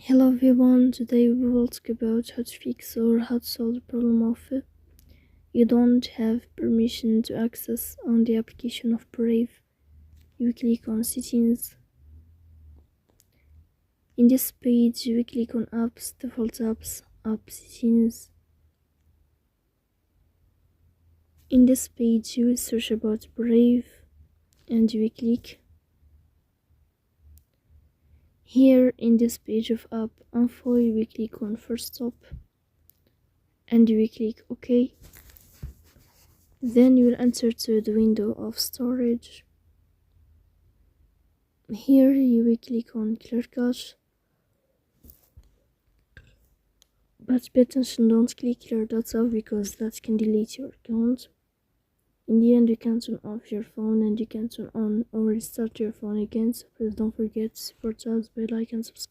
Hello everyone, today we will talk about how to fix or how to solve the problem of you don't have permission to access on the application of Brave. You click on settings. In this page you click on apps, default apps, app settings. In this page you will search about Brave and you will click. Here in this page of app info you will click on first stop and you will click OK. Then you will enter to the window of storage. Here you will click on clear cache, but pay attention, don't click clear data because that can delete your account. In the end you can turn off your phone and you can turn on or restart your phone again, so please don't forget to support us by like and subscribe.